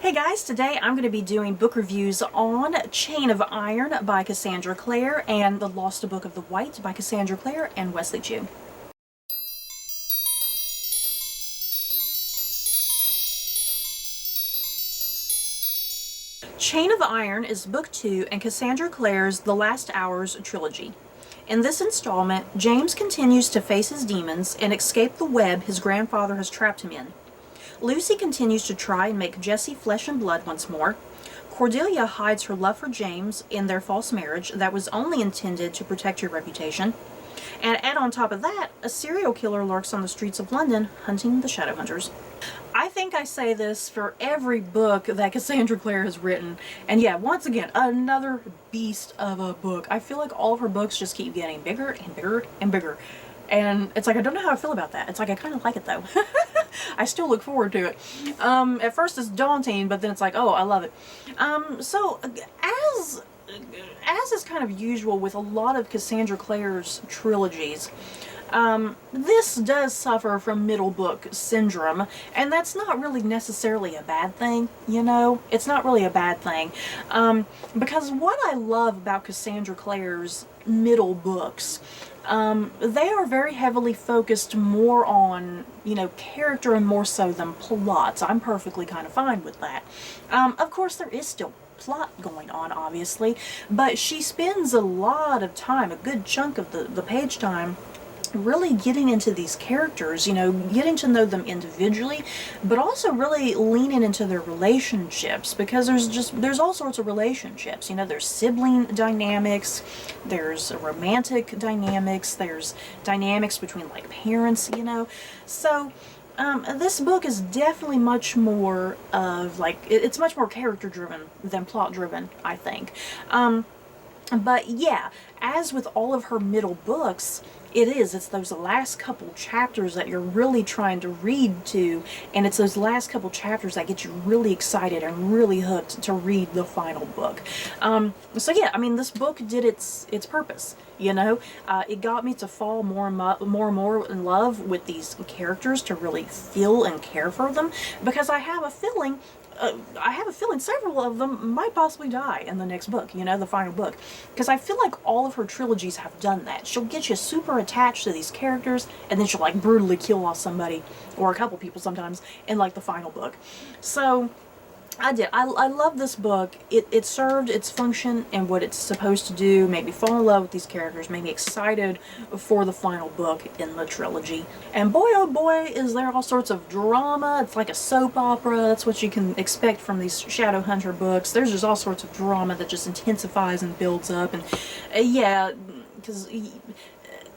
Hey guys, today I'm going to be doing book reviews on Chain of Iron by Cassandra Clare and The Lost Book of the White by Cassandra Clare and Wesley Chu. Chain of Iron is book 2 in Cassandra Clare's The Last Hours trilogy. In this installment, James continues to face his demons and escape the web his grandfather has trapped him in. Lucy continues to try and make Jessie flesh and blood once more. Cordelia hides her love for James in their false marriage that was only intended to protect her reputation. And add on top of that, a serial killer lurks on the streets of London hunting the Shadowhunters. I think I say this for every book that Cassandra Clare has written. And yeah, once again, another beast of a book. I feel like all of her books just keep getting bigger and bigger and bigger. And it's like, I don't know how I feel about that. It's like, I kind of like it though. I still look forward to it. At first it's daunting, but then it's like, oh, I love it. So as is kind of usual with a lot of Cassandra Clare's trilogies, this does suffer from middle book syndrome, and that's not really necessarily a bad thing, you know? It's not really a bad thing. Because what I love about Cassandra Clare's middle books, they are very heavily focused more on, you know, character and more so than plots. I'm perfectly kind of fine with that. Of course, there is still plot going on, obviously, but she spends a lot of time, a good chunk of the page time, really getting into these characters, you know, getting to know them individually, but also really leaning into their relationships, because there's all sorts of relationships, you know, there's sibling dynamics, there's romantic dynamics, there's dynamics between like parents, you know. So this book is definitely much more of like, it's much more character driven than plot driven, I think. But yeah, as with all of her middle books, it's those last couple chapters that you're really trying to read to, and it's those last couple chapters that get you really excited and really hooked to read the final book. So yeah, I mean, this book did its purpose, you know? It got me to fall more and more in love with these characters, to really feel and care for them, because I have a feeling several of them might possibly die in the next book, you know, the final book. Because I feel like all of her trilogies have done that. She'll get you super attached to these characters, and then she'll like brutally kill off somebody, or a couple people sometimes, in like the final book. So I love this book. It served its function and what it's supposed to do, made me fall in love with these characters, made me excited for the final book in the trilogy. And boy oh boy, is there all sorts of drama. It's like a soap opera. That's what you can expect from these Shadowhunter books. There's just all sorts of drama that just intensifies and builds up. And yeah, because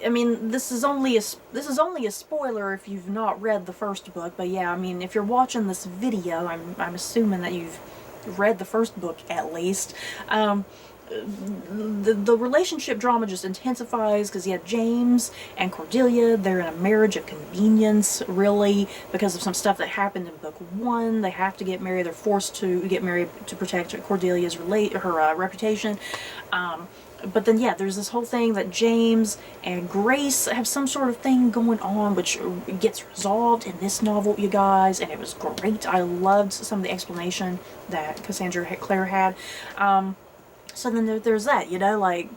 I mean, this is only a spoiler if you've not read the first book, but yeah, I mean, if you're watching this video, I'm assuming that you've read the first book at least. The relationship drama just intensifies, because you have James and Cordelia. They're in a marriage of convenience, really, because of some stuff that happened in book 1. They have to get married. They're forced to get married to protect Cordelia's reputation. But then, yeah, there's this whole thing that James and Grace have some sort of thing going on, which gets resolved in this novel, you guys, and it was great. I loved some of the explanation that Cassandra Clare had. So then there's that, you know, like,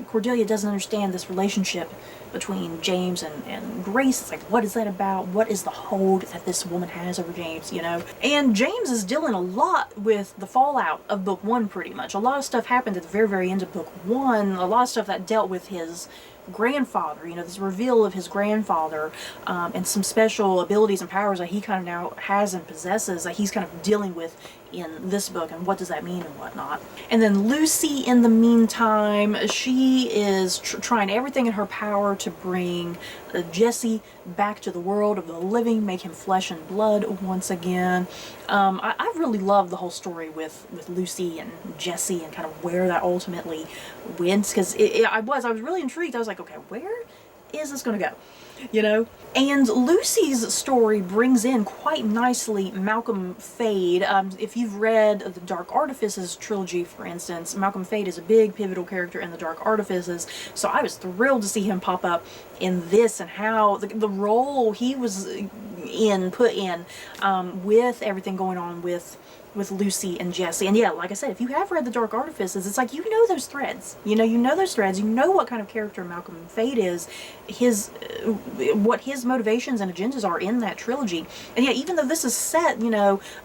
Cordelia doesn't understand this relationship between James and Grace. It's like, what is that about? What is the hold that this woman has over James, you know? And James is dealing a lot with the fallout of book 1, pretty much. A lot of stuff happened at the very, very end of book 1. A lot of stuff that dealt with his grandfather, you know, this reveal of his grandfather, and some special abilities and powers that he kind of now has and possesses, that he's kind of dealing with in this book, and what does that mean and whatnot. And then Lucy, in the meantime, she is trying everything in her power to bring Jessie back to the world of the living, make him flesh and blood once again. I really love the whole story with Lucy and Jessie, and kind of where that ultimately went, because I was really intrigued. I was like, okay, where is this going to go? You know? And Lucy's story brings in quite nicely Malcolm Fade. If you've read the Dark Artifices trilogy, for instance, Malcolm Fade is a big pivotal character in the Dark Artifices, so I was thrilled to see him pop up in this, and how the role he was put in, with everything going on with with Lucy and Jesse. And yeah, like I said, if you have read The Dark Artifices, it's like, you know those threads. You know those threads. You know what kind of character Malcolm Fade is, what his motivations and agendas are in that trilogy. And yeah, even though this is set,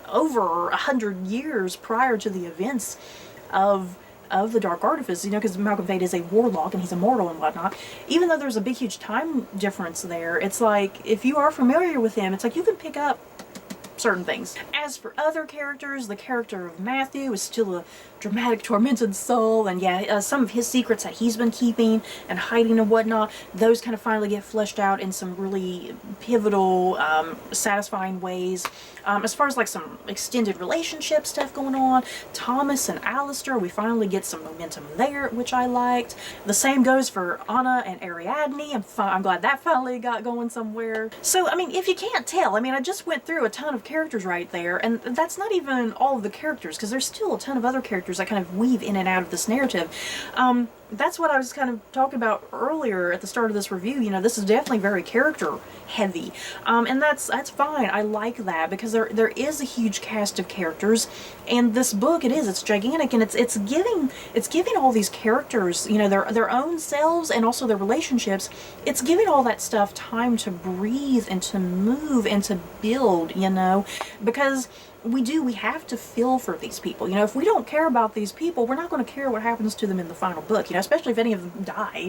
over 100 years prior to the events of the Dark Artifice, because Malcolm Fade is a warlock and he's immortal and whatnot, even though there's a big huge time difference there, it's like, if you are familiar with him, it's like you can pick up certain things. As for other characters, the character of Matthew is still a dramatic, tormented soul, and yeah, some of his secrets that he's been keeping and hiding and whatnot, those kind of finally get fleshed out in some really pivotal, satisfying ways. As far as like some extended relationship stuff going on, Thomas and Alistair, we finally get some momentum there, which I liked. The same goes for Anna and Ariadne. I'm glad that finally got going somewhere. So, I mean, if you can't tell, I just went through a ton of characters right there, and that's not even all of the characters, because there's still a ton of other characters that kind of weave in and out of this narrative. That's what I was kind of talking about earlier at the start of this review. This is definitely very character heavy, and that's fine. I like that, because there is a huge cast of characters, and this book, it's gigantic, and it's giving all these characters, their own selves and also their relationships. It's giving all that stuff time to breathe and to move and to build, because we have to feel for these people. If we don't care about these people, we're not going to care what happens to them in the final book, especially if any of them die,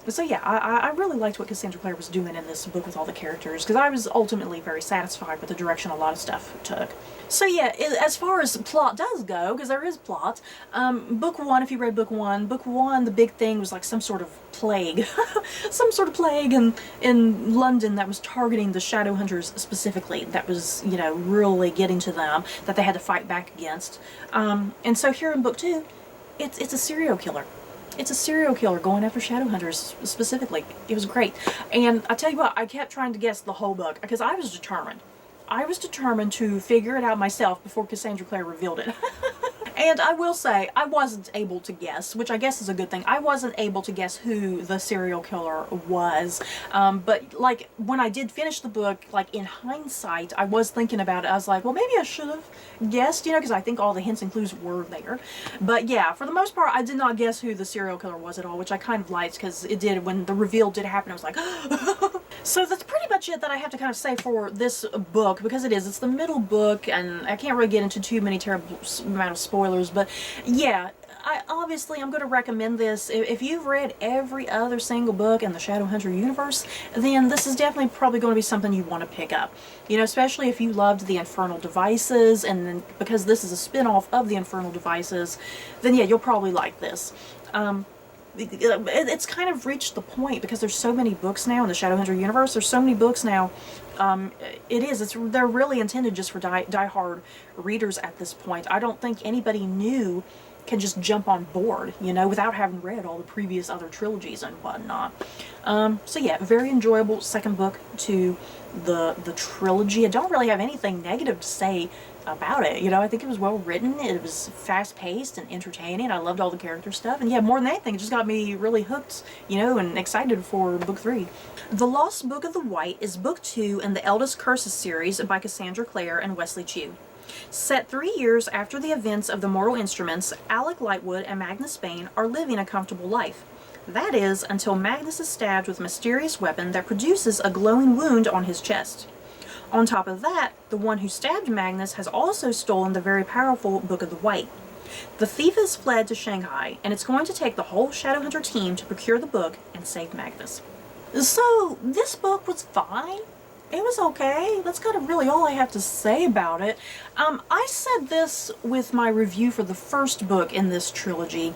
So yeah, I really liked what Cassandra Clare was doing in this book with all the characters, because I was ultimately very satisfied with the direction a lot of stuff took. So yeah, as far as plot does go, because there is plot, book one, if you read book one, the big thing was like some sort of plague. Some sort of plague in London that was targeting the Shadowhunters specifically, that was, really getting to them, that they had to fight back against. And so here in book two, it's a serial killer. It's a serial killer going after Shadowhunters specifically. It was great. And I tell you what, I kept trying to guess the whole book, because I was determined. I was determined to figure it out myself before Cassandra Clare revealed it. And I will say, I wasn't able to guess, which I guess is a good thing. I wasn't able to guess who the serial killer was. But, like, when I did finish the book, like, in hindsight, I was thinking about it. I was like, well, maybe I should have guessed, because I think all the hints and clues were there. But, yeah, for the most part, I did not guess who the serial killer was at all, which I kind of liked, because it did, when the reveal did happen, I was like, So that's pretty much it that I have to kind of say for this book, because it's the middle book, and I can't really get into too many terrible amount of spoilers, but yeah, I'm going to recommend this. If you've read every other single book in the Shadowhunter universe, then this is definitely probably going to be something you want to pick up. Especially if you loved the Infernal Devices, and then because this is a spin-off of the Infernal Devices, then yeah, you'll probably like this. It's kind of reached the point, because there's so many books now in the Shadowhunter universe. There's so many books now. They're really intended just for die-hard readers at this point. I don't think anybody new can just jump on board, without having read all the previous other trilogies and whatnot. So yeah, very enjoyable second book to the trilogy. I don't really have anything negative to say about it. I think it was well written, it was fast paced and entertaining. I loved all the character stuff, and yeah, more than anything, it just got me really hooked, and excited for book 3. The Lost Book of the White is book 2 in the Eldest Curses series by Cassandra Clare and Wesley Chu. Set 3 years after the events of the Mortal Instruments, Alec Lightwood and Magnus Bane are living a comfortable life. That is, until Magnus is stabbed with a mysterious weapon that produces a glowing wound on his chest. On top of that, the one who stabbed Magnus has also stolen the very powerful Book of the White. The thief has fled to Shanghai, and it's going to take the whole Shadowhunter team to procure the book and save Magnus. So, this book was fine. It was okay. That's kind of really all I have to say about it. I said this with my review for the first book in this trilogy.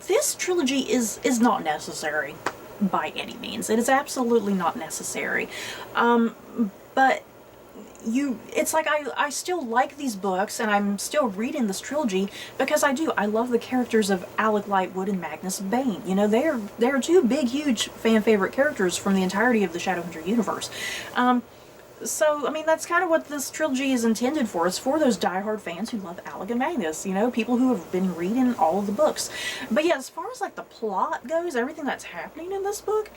This trilogy is not necessary by any means. It is absolutely not necessary. But it's like I still like these books, and I'm still reading this trilogy because I love the characters of Alec Lightwood and Magnus Bane. They're two big, huge fan favorite characters from the entirety of the Shadowhunter universe. So, I mean, that's kind of what this trilogy is intended for. It's for those diehard fans who love Alec and Magnus, people who have been reading all of the books. But yeah, as far as like the plot goes, everything that's happening in this book,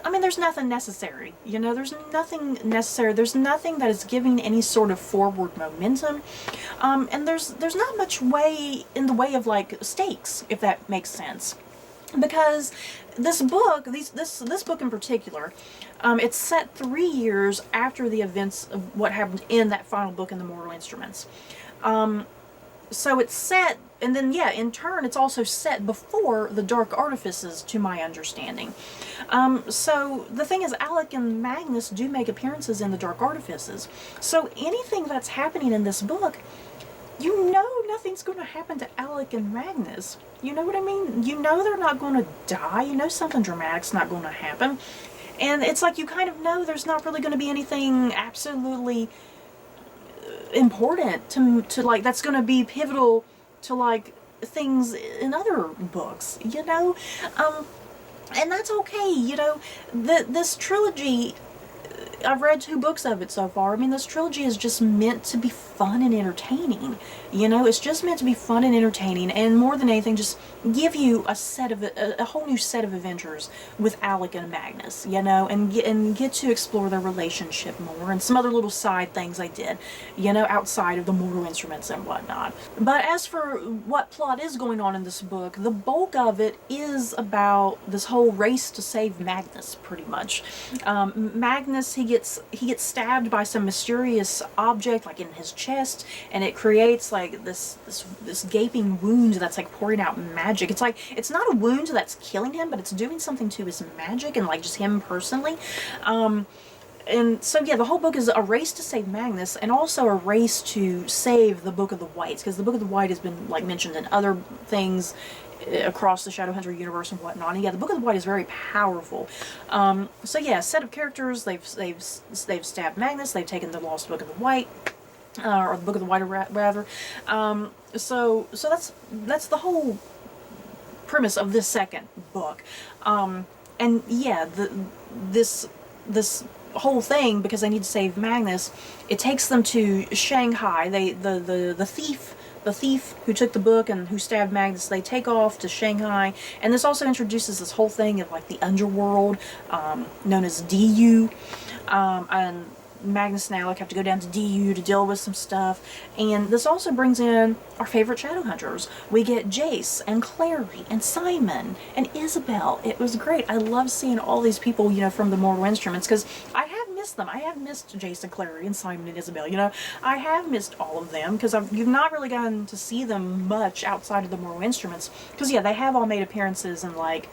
I mean, there's nothing necessary, you know, there's nothing necessary, there's nothing that is giving any sort of forward momentum, and there's not much way in the way of, like, stakes, if that makes sense. Because this book, this book in particular, it's set 3 years after the events of what happened in that final book in the Mortal Instruments. So it's set, and then, yeah, in turn, it's also set before the Dark Artifices, to my understanding. So the thing is, Alec and Magnus do make appearances in the Dark Artifices. So anything that's happening in this book, you know nothing's going to happen to Alec and Magnus. You know what I mean? You know they're not going to die. You know something dramatic's not going to happen. And it's like you kind of know there's not really going to be anything absolutely important to like, that's going to be pivotal to, like, things in other books, you know? And that's okay, you know? This trilogy, I've read 2 books of it so far. I mean, this trilogy is just meant to be fun and entertaining. You know, it's just meant to be fun and entertaining, and more than anything, just give you a whole new set of adventures with Alec and Magnus, you know, and get to explore their relationship more, and some other little side things I did, you know, outside of the Mortal Instruments and whatnot. But as for what plot is going on in this book, the bulk of it is about this whole race to save Magnus, pretty much. Magnus, he gets stabbed by some mysterious object, like in his chest, and it creates, like, this gaping wound that's, like, pouring out magic. It's like, it's not a wound that's killing him, but it's doing something to his magic and, like, just him personally. And so, yeah, the whole book is a race to save Magnus, and also a race to save the Book of the Whites, because the Book of the White has been, like, mentioned in other things across the Shadowhunter universe and whatnot. And yeah, the Book of the White is very powerful. So yeah, set of characters. They've stabbed Magnus. They've taken the lost Book of the White, or the Book of the White, rather. So that's the whole premise of this second book. And yeah, this whole thing, because they need to save Magnus, it takes them to Shanghai. The thief who took the book and who stabbed Magnus, they take off to Shanghai, and this also introduces this whole thing of, like, the underworld, known as DU, and Magnus and Alec have to go down to DU to deal with some stuff, and this also brings in our favorite Shadowhunters. We get Jace and Clary and Simon and Isabel. It was great. I love seeing all these people, you know, from the Mortal Instruments, because I have missed them. I have missed Jace and Clary and Simon and Isabel, you know. I have missed all of them, because you've not really gotten to see them much outside of the Mortal Instruments, because yeah, they have all made appearances in, like,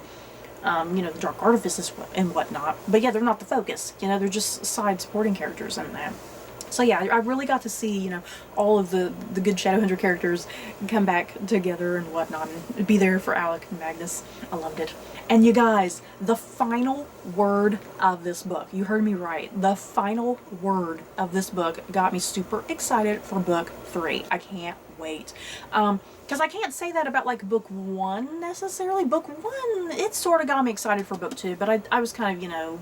you know, the Dark Artifices and whatnot. But yeah, they're not the focus. You know, they're just side supporting characters in that. So yeah, I really got to see, you know, all of the good Shadowhunter characters come back together and whatnot, and be there for Alec and Magnus. I loved it. And you guys, the final word of this book, you heard me right, the final word of this book got me super excited for book 3. I can't wait. Because I can't say that about, like, book 1 necessarily. Book 1, it sort of got me excited for book 2, but I was kind of, you know,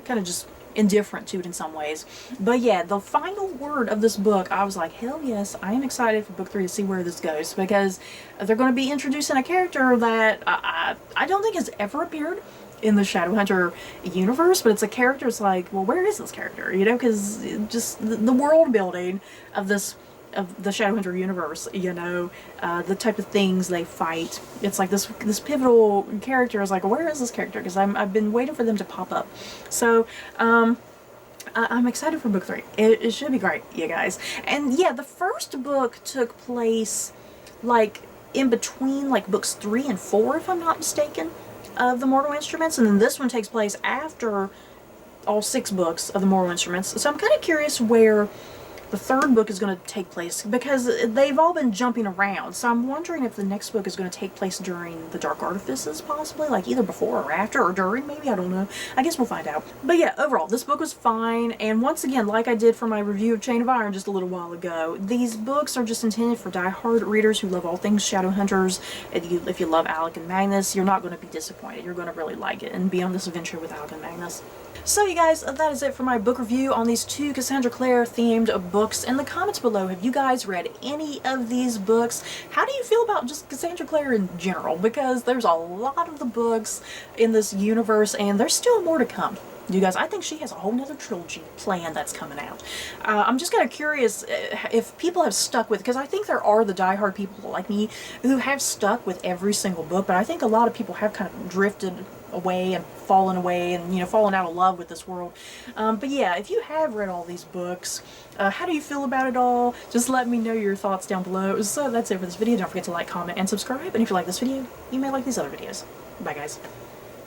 kind of just indifferent to it in some ways. But yeah, the final word of this book, I was like, hell yes, I am excited for book 3 to see where this goes, because they're going to be introducing a character that I don't think has ever appeared in the Shadowhunter universe, but it's a character, it's like, well, where is this character? You know, because just the world building of this, of the Shadowhunter universe, you know, the type of things they fight. It's like this pivotal character is like, where is this character? Because I've been waiting for them to pop up. So, I'm excited for book 3. It should be great, you guys. And yeah, the first book took place, like, in between, like, books 3 and 4, if I'm not mistaken, of the Mortal Instruments, and then this one takes place after all 6 books of the Mortal Instruments. So I'm kind of curious where the third book is going to take place, because they've all been jumping around. So I'm wondering if the next book is going to take place during the Dark Artifices, possibly, like either before or after, or during, maybe, I don't know. I guess we'll find out. But yeah, overall, this book was fine, and once again, like I did for my review of Chain of Iron just a little while ago, these books are just intended for die-hard readers who love all things Shadowhunters. If you love Alec and Magnus, you're not going to be disappointed. You're going to really like it and be on this adventure with Alec and Magnus. So you guys, that is it for my book review on these 2 Cassandra Clare themed books. In the comments below, have you guys read any of these books? How do you feel about just Cassandra Clare in general? Because there's a lot of the books in this universe and there's still more to come. You guys, I think she has a whole nother trilogy planned that's coming out. I'm just kind of curious if people have stuck with, because I think there are the diehard people like me who have stuck with every single book, but I think a lot of people have kind of drifted away and fallen away and, you know, fallen out of love with this world. But yeah, if you have read all these books, how do you feel about it all? Just let me know your thoughts down below. So that's it for this video. Don't forget to like, comment, and subscribe. And if you like this video, you may like these other videos. Bye, guys.